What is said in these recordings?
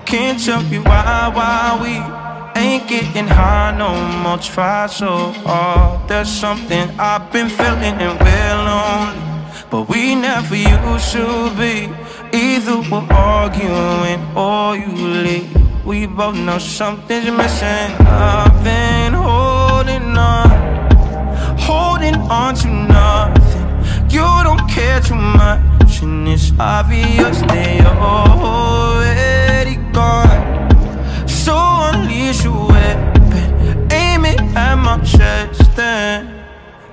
Can't tell you why we ain't getting high no more. Try so hard. There's something I've been feeling and we're lonely, but we never used to be. Either we're arguing or you leave. We both know something's missing. I've been holding on to nothing. You don't care too much, and it's obvious that you're already gone. So unleash your weapon, aim it at my chest. Then,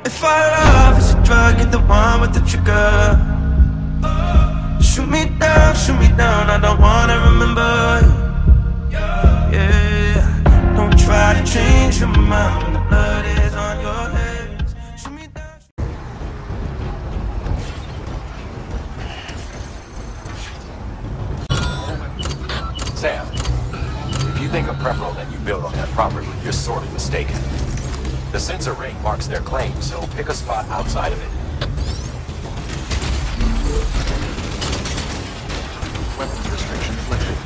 if our love is a drug, you're the one with the trigger. Shoot me down, I don't wanna remember you. Yeah, don't try to change your mind when the blood is on your hands. Shoot me down. Sam, if you think a prep that you built on that property, you're sorely mistaken. The sensor ring marks their claim, so pick a spot outside of it. Weapons restrictions lifted.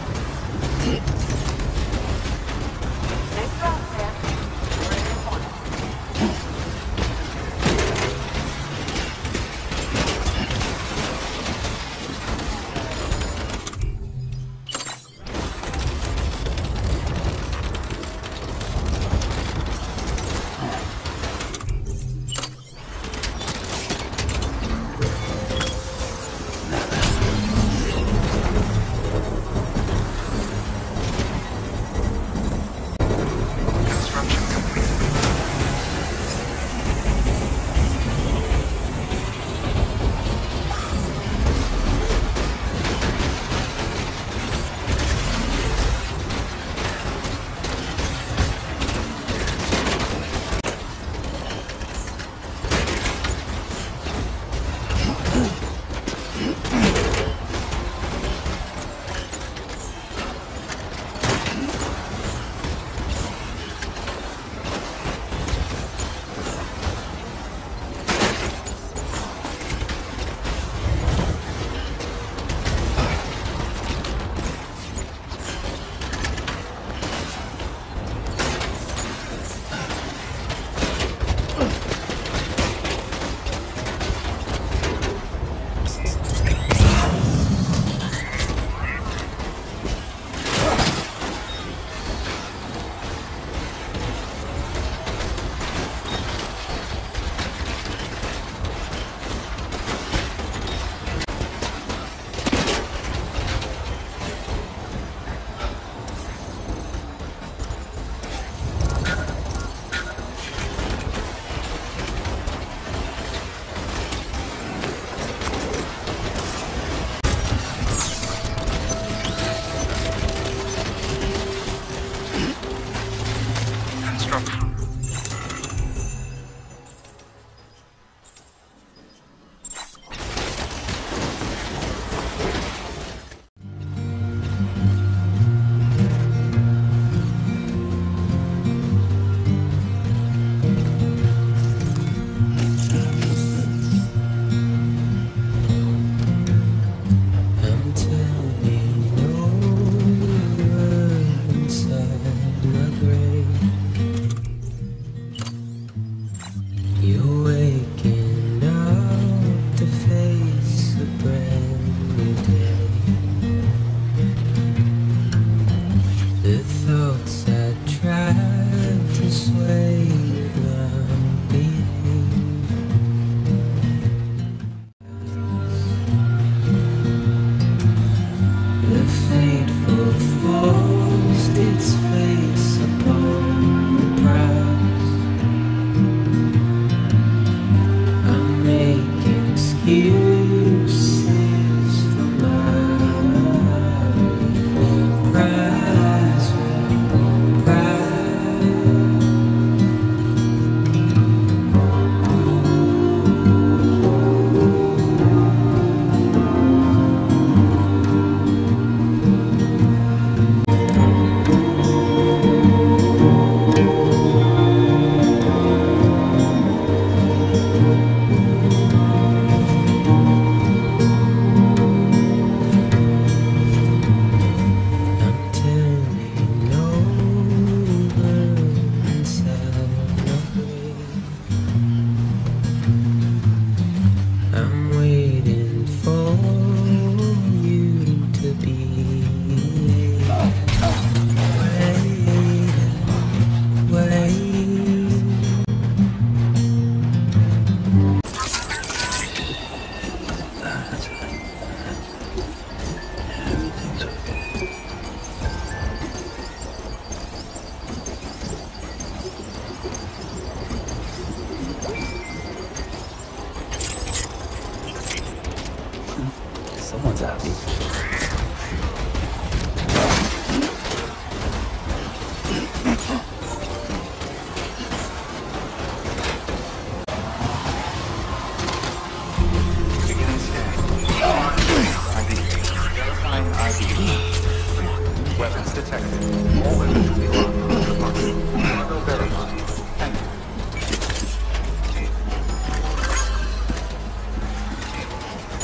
presence detected. All engines be locked on the department. Cargo verified. Thank you.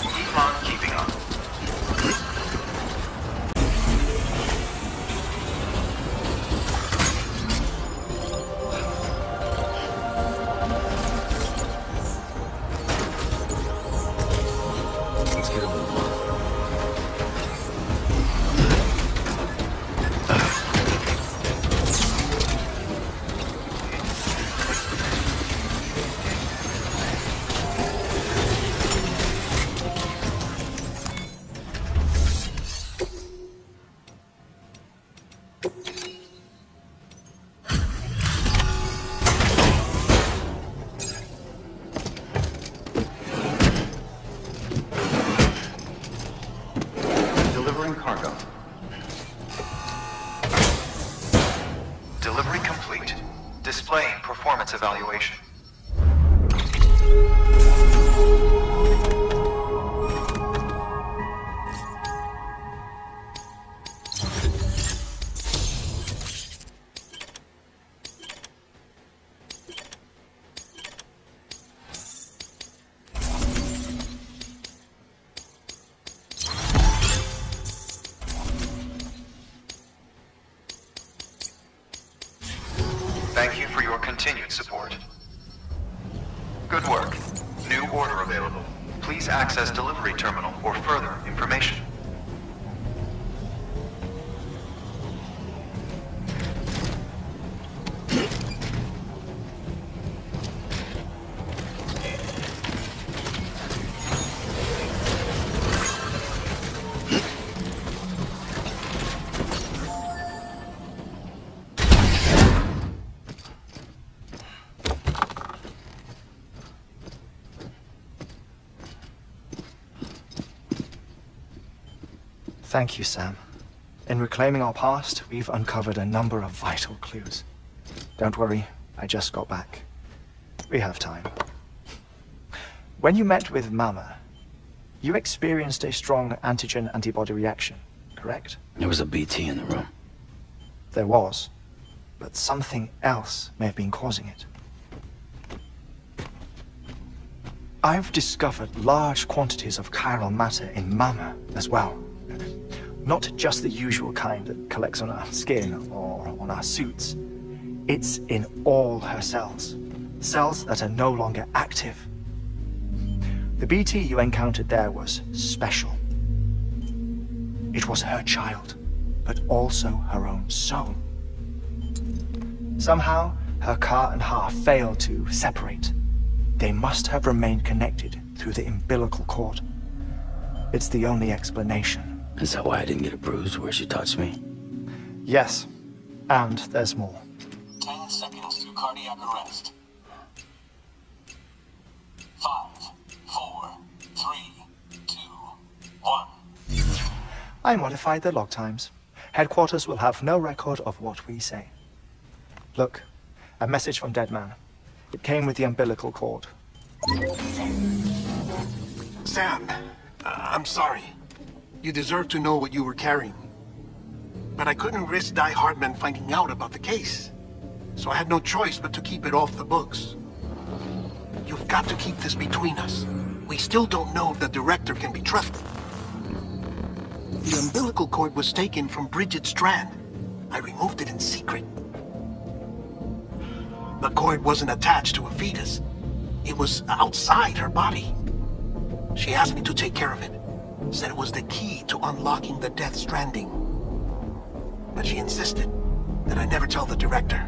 Keep on keeping on. Let's get a move on. Delivering cargo. Delivery complete. Displaying performance evaluation. Thank you for your continued support. Good work. New order available. Please access delivery terminal for further information. Thank you, Sam. In reclaiming our past, we've uncovered a number of vital clues. Don't worry, I just got back. We have time. When you met with Mama, you experienced a strong antigen-antibody reaction, correct? There was a BT in the room. There was, but something else may have been causing it. I've discovered large quantities of chiral matter in Mama as well. Not just the usual kind that collects on our skin or on our suits. It's in all her cells. Cells that are no longer active. The BT you encountered there was special. It was her child, but also her own soul. Somehow, her car and half failed to separate. They must have remained connected through the umbilical cord. It's the only explanation. Is that why I didn't get a bruise where she touched me? Yes, and there's more. 10 seconds to cardiac arrest. 5, 4, 3, 2, 1. I modified the log times. Headquarters will have no record of what we say. Look, a message from Deadman. It came with the umbilical cord. Sam, I'm sorry. You deserve to know what you were carrying. But I couldn't risk Die Hardman finding out about the case. So I had no choice but to keep it off the books. You've got to keep this between us. We still don't know if the director can be trusted. The umbilical cord was taken from Bridget Strand. I removed it in secret. The cord wasn't attached to a fetus. It was outside her body. She asked me to take care of it. Said it was the key to unlocking the Death Stranding. But she insisted that I never tell the director.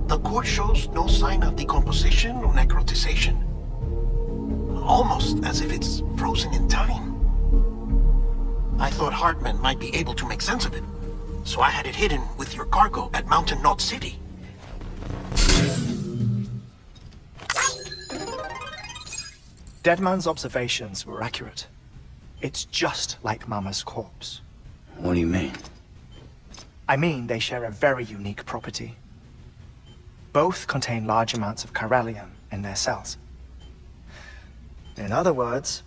The cord shows no sign of decomposition or necrotization. Almost as if it's frozen in time. I thought Hartman might be able to make sense of it, so I had it hidden with your cargo at Mountain Knot City. Deadman's observations were accurate. It's just like Mama's corpse. What do you mean? I mean, they share a very unique property. Both contain large amounts of chiralium in their cells. In other words,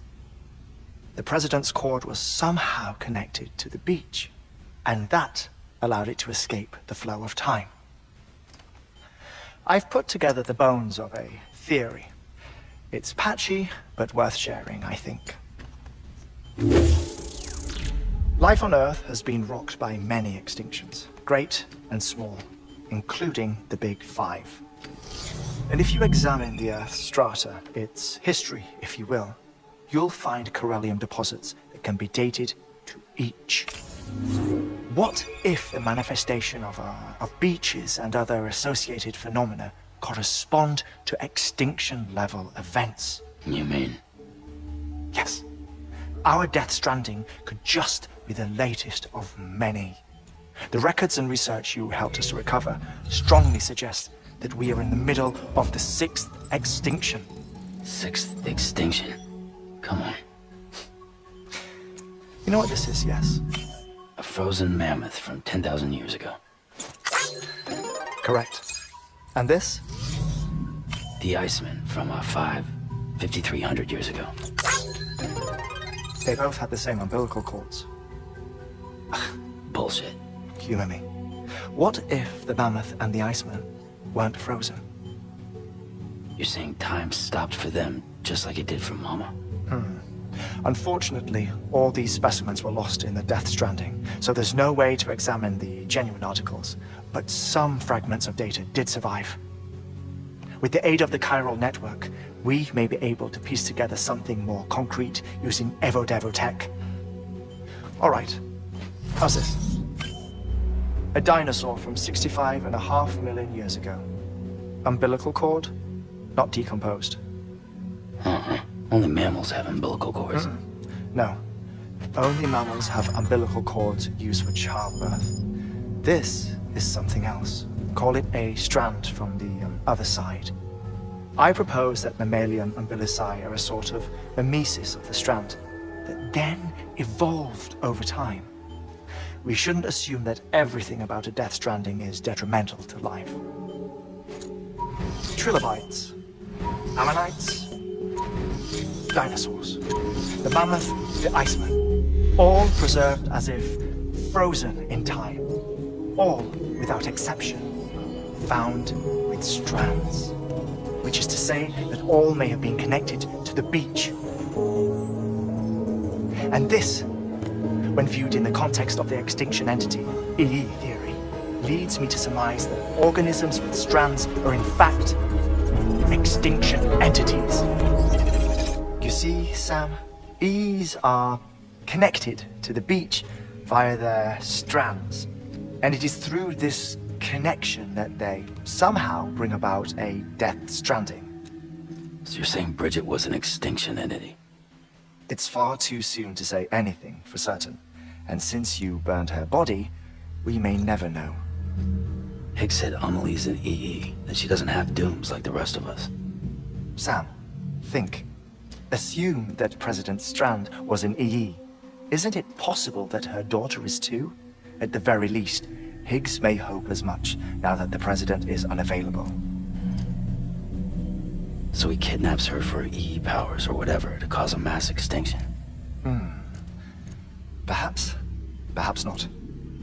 the President's cord was somehow connected to the beach. and that allowed it to escape the flow of time. I've put together the bones of a theory. It's patchy, but worth sharing, I think. Life on Earth has been rocked by many extinctions, great and small, including the Big Five. And if you examine the Earth's strata, its history, if you will, you'll find corallium deposits that can be dated to each. What if the manifestation of beaches and other associated phenomena correspond to extinction-level events? You mean? Yes. Our Death Stranding could just be the latest of many. The records and research you helped us to recover strongly suggest that we are in the middle of the 6th extinction. 6th extinction? Come on. You know what this is, yes? A frozen mammoth from 10,000 years ago. Correct. And this? The Iceman from 5,300 years ago. They both had the same umbilical cords. Bullshit. Humor me. What if the mammoth and the Iceman weren't frozen? You're saying time stopped for them, just like it did for Mama? Unfortunately, all these specimens were lost in the Death Stranding, so there's no way to examine the genuine articles, but some fragments of data did survive. With the aid of the chiral network, we may be able to piece together something more concrete using Evo-Devo tech. Alright, how's this? A dinosaur from 65.5 million years ago. Umbilical cord, not decomposed. Only mammals have umbilical cords. No. Only mammals have umbilical cords used for childbirth. This is something else. Call it a strand from the other side. I propose that mammalian umbilici are a sort of mimesis of the strand that then evolved over time. We shouldn't assume that everything about a Death Stranding is detrimental to life. Trilobites, ammonites, dinosaurs, the mammoth, the Iceman, all preserved as if frozen in time, all without exception, found with strands, which is to say that all may have been connected to the beach. And this, when viewed in the context of the extinction entity, EE theory, leads me to surmise that organisms with strands are in fact extinction entities. You see, Sam, EEs are connected to the beach via their strands, and it is through this connection that they somehow bring about a Death Stranding. So you're saying Bridget was an extinction entity? It's far too soon to say anything for certain, and since you burned her body, we may never know. Higgs said Amelie's an EE, that she doesn't have dooms like the rest of us. Sam, think. Assume that President Strand was an EE. Isn't it possible that her daughter is too? At the very least, Higgs may hope as much now that the President is unavailable. So he kidnaps her for EE powers or whatever to cause a mass extinction? Perhaps. Perhaps not.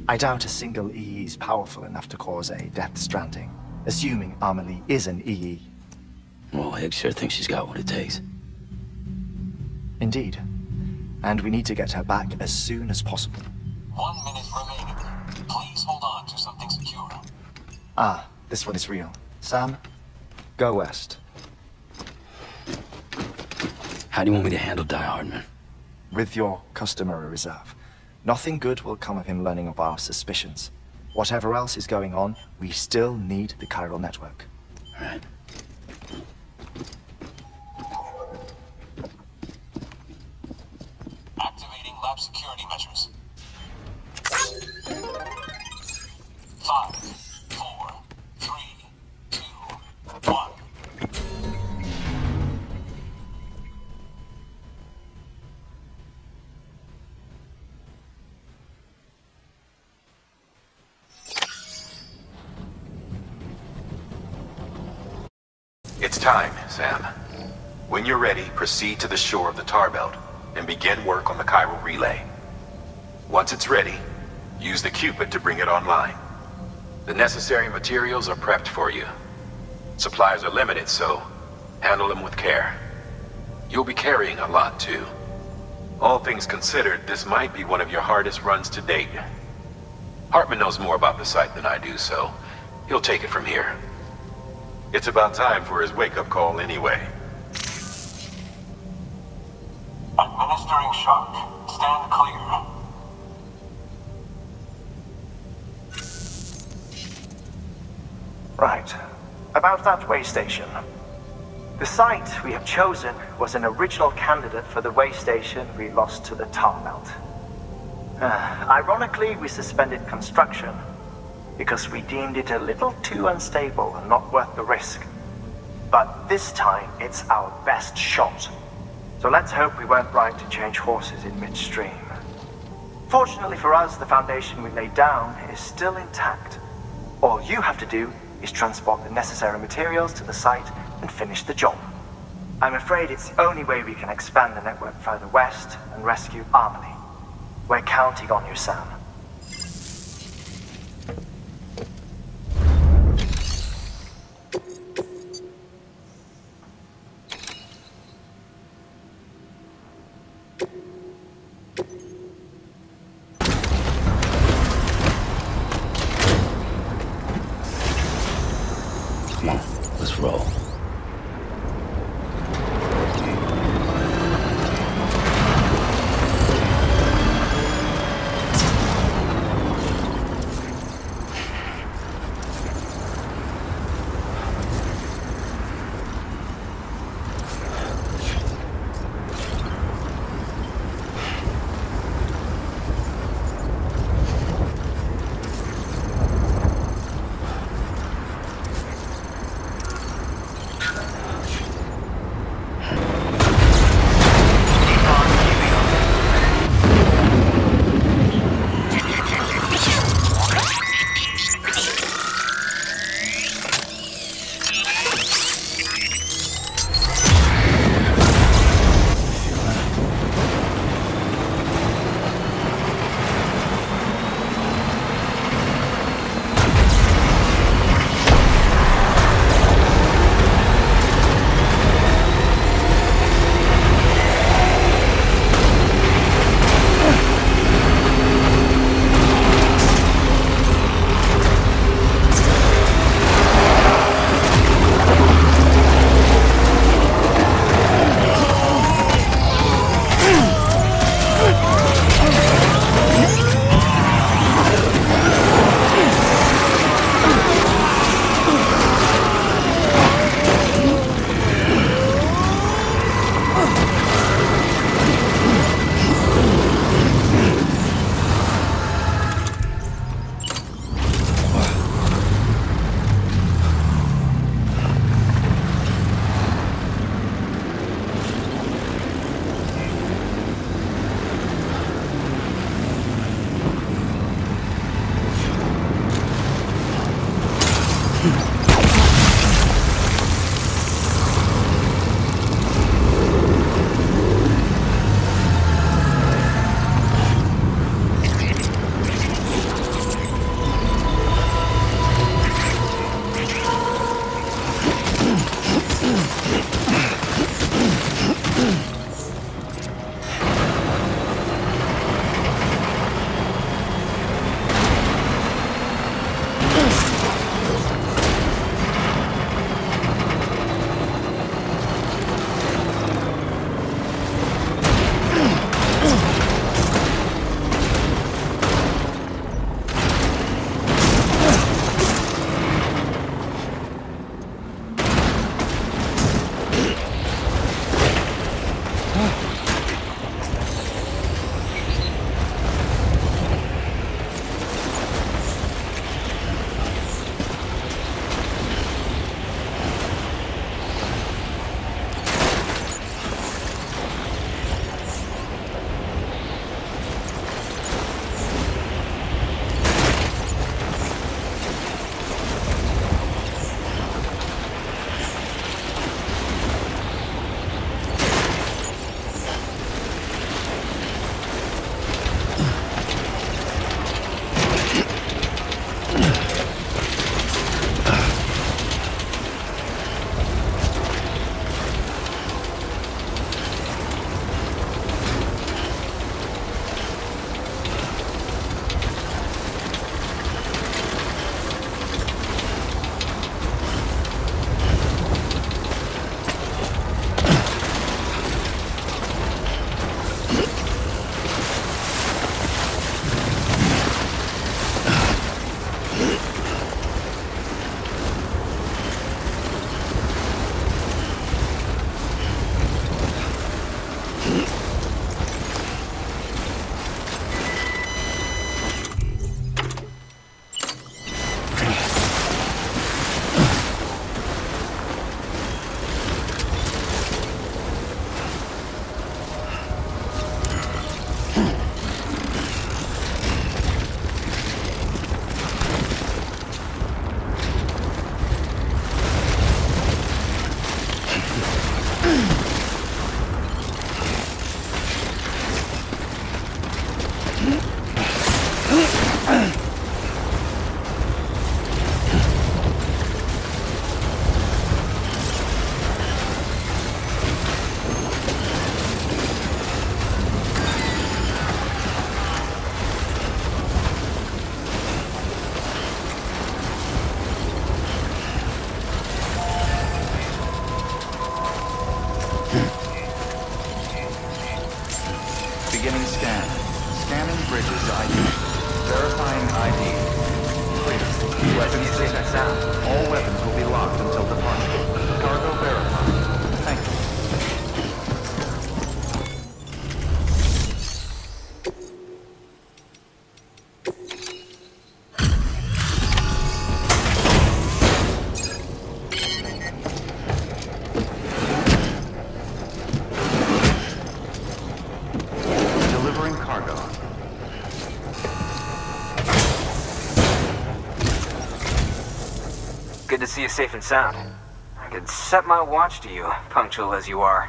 I doubt a single EE is powerful enough to cause a Death Stranding, assuming Amelie is an EE. Well, Higgs sure thinks she's got what it takes. Indeed. And we need to get her back as soon as possible. 1 minute remaining. Please hold on to something secure. Ah, this one is real. Sam, go west. How do you want me to handle Die Hardman? With your customary reserve. Nothing good will come of him learning of our suspicions. Whatever else is going on, we still need the chiral network. All right. Activating lab security measures. 5, 4, 3, 2, 1. It's time, Sam. When you're ready, proceed to the shore of the tar belt and begin work on the chiral relay. Once it's ready, Use the Cupid to bring it online. The necessary materials are prepped for you. Supplies are limited, so handle them with care. You'll be carrying a lot, too. All things considered, this might be one of your hardest runs to date. Hartman knows more about the site than I do, so he'll take it from here. It's about time for his wake-up call anyway. Administering shock. Stand clear. Right. About that way station. The site we have chosen was an original candidate for the way station we lost to the tar belt. Ironically, we suspended construction because we deemed it a little too unstable and not worth the risk. But this time, it's our best shot. So let's hope we weren't right to change horses in midstream. Fortunately for us, the foundation we laid down is still intact. All you have to do is transport the necessary materials to the site and finish the job. I'm afraid it's the only way we can expand the network further west and rescue Harmony. We're counting on you, Sam. Come on, let's roll. Good to see you safe and sound. I could set my watch to you, punctual as you are.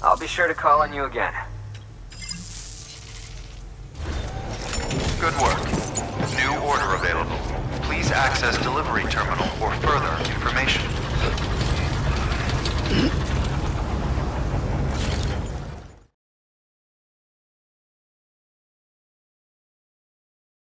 I'll be sure to call on you again. Good work. New order available. Please access delivery terminal or further